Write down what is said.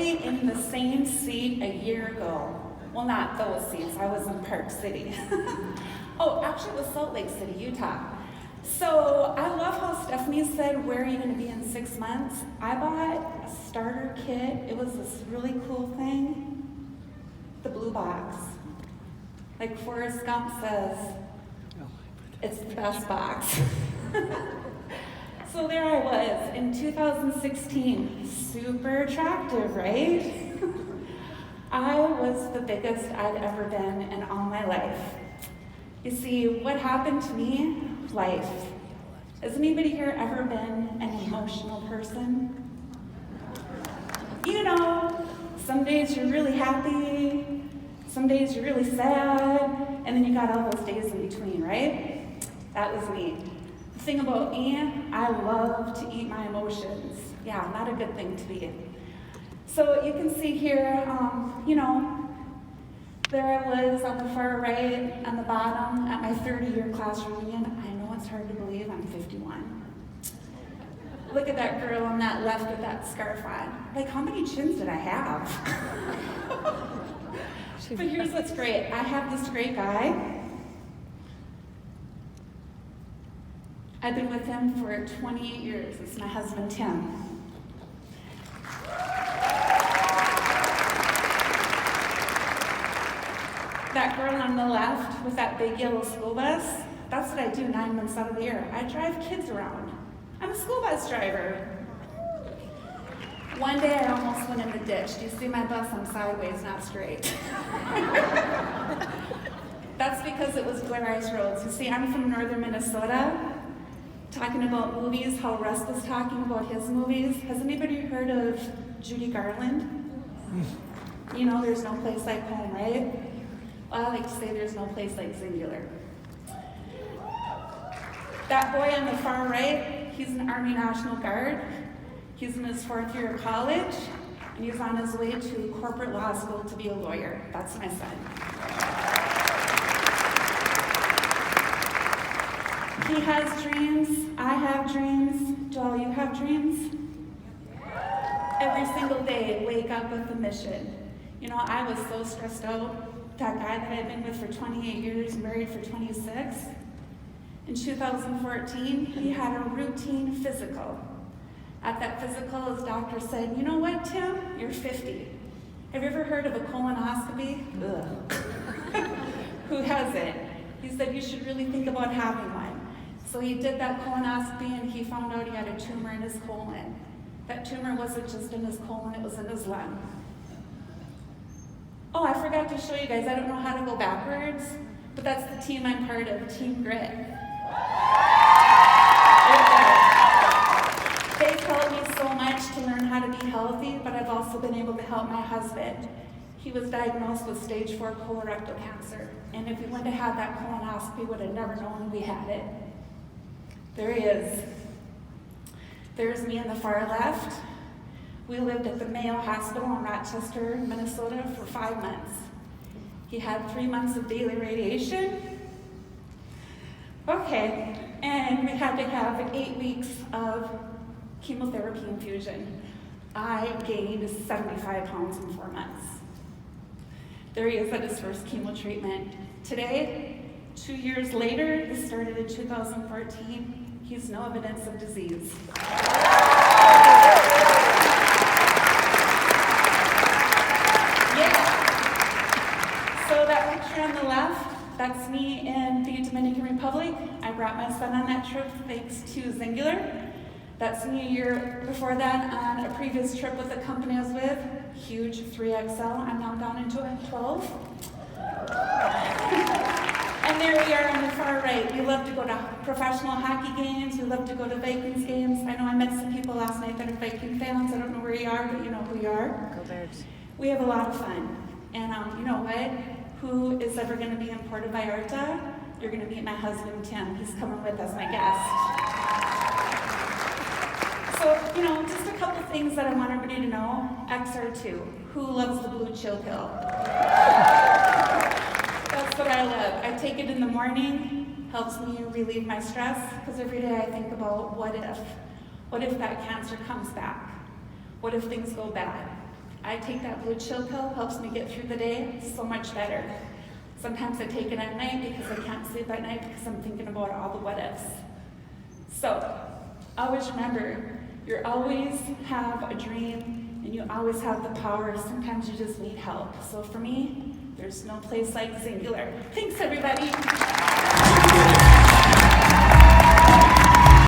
literally in the same seat a year ago. Well, not those seats, I was in Park City. Oh, actually it was Salt Lake City, Utah. So I love how Stephanie said, where are you going to be in 6 months? I bought a starter kit. It was this really cool thing, the blue box. Like Forrest Gump says, it's the best box. So there I was in 2016, super attractive, right? I was the biggest I'd ever been in all my life. You see, what happened to me? Life. Has anybody here ever been an emotional person? You know, some days you're really happy, some days you're really sad, and then you got all those days in between, right? That was me. The thing about me, I love to eat my emotions. Yeah, not a good thing to be. So you can see here, you know, there I was on the far right, on the bottom, at my 30-year class reunion. I know it's hard to believe I'm 51. Look at that girl on that left with that scarf on. Like, how many chins did I have? But here's what's great. I have this great guy. I've been with him for 28 years. It's my husband, Tim. That girl on the left with that big yellow school bus, that's what I do 9 months out of the year. I drive kids around. I'm a school bus driver. One day I almost went in the ditch. Do you see my bus? I'm sideways, not straight. That's because it was glare ice roads. You see, I'm from northern Minnesota. Talking about movies, how Russ was talking about his movies. Has anybody heard of Judy Garland? You know, there's no place like home, right? Well, I like to say there's no place like singular. That boy on the far right, he's an Army National Guard. He's in his 4th year of college, and he's on his way to corporate law school to be a lawyer. That's my son. He has dreams, I have dreams. Do all you have dreams? Every single day, wake up with a mission. You know, I was so stressed out. That guy that I've been with for 28 years, married for 26. In 2014, he had a routine physical. At that physical, his doctor said, you know what, Tim? You're 50. Have you ever heard of a colonoscopy? Ugh. Who hasn't? He said, you should really think about having one. So he did that colonoscopy and he found out he had a tumor in his colon. That tumor wasn't just in his colon, it was in his lung. Oh, I forgot to show you guys, I don't know how to go backwards, but that's the team I'm part of, Team Grit. They've helped me so much to learn how to be healthy, but I've also been able to help my husband. He was diagnosed with stage 4 colorectal cancer, and if we wouldn't have had that colonoscopy, we would have never known we had it. There he is. There's me in the far left. We lived at the Mayo Hospital in Rochester, Minnesota for 5 months. He had 3 months of daily radiation. Okay, and we had to have 8 weeks of chemotherapy infusion. I gained 75 pounds in 4 months. There he is at his first chemo treatment. Today, 2 years later, this started in 2014, he's no evidence of disease. So that picture on the left, that's me in the Dominican Republic. I brought my son on that trip thanks to Xyngfest. That's me a year before that on a previous trip with the company I was with, huge 3XL. I'm now down into a 12. And there we are on the far right. We love to go to professional hockey games. We love to go to Vikings games. I know I met some people last night that are Viking fans. I don't know where you are, but you know who you are. Go Bears. We have a lot of fun. And you know what? Who is ever going to be in Puerto Vallarta? You're going to meet my husband, Tim. He's coming with as my guest. So, you know, just a couple things that I want everybody to know. XR2. Who loves the blue chill pill? That's what I love. I take it in the morning. Helps me relieve my stress. Because every day I think about what if that cancer comes back? What if things go bad? I take that blue chill pill, helps me get through the day so much better. Sometimes I take it at night because I can't sleep at night because I'm thinking about all the what ifs. So, always remember, you always have a dream and you always have the power. Sometimes you just need help. So for me, there's no place like Xyngfest. Thanks, everybody.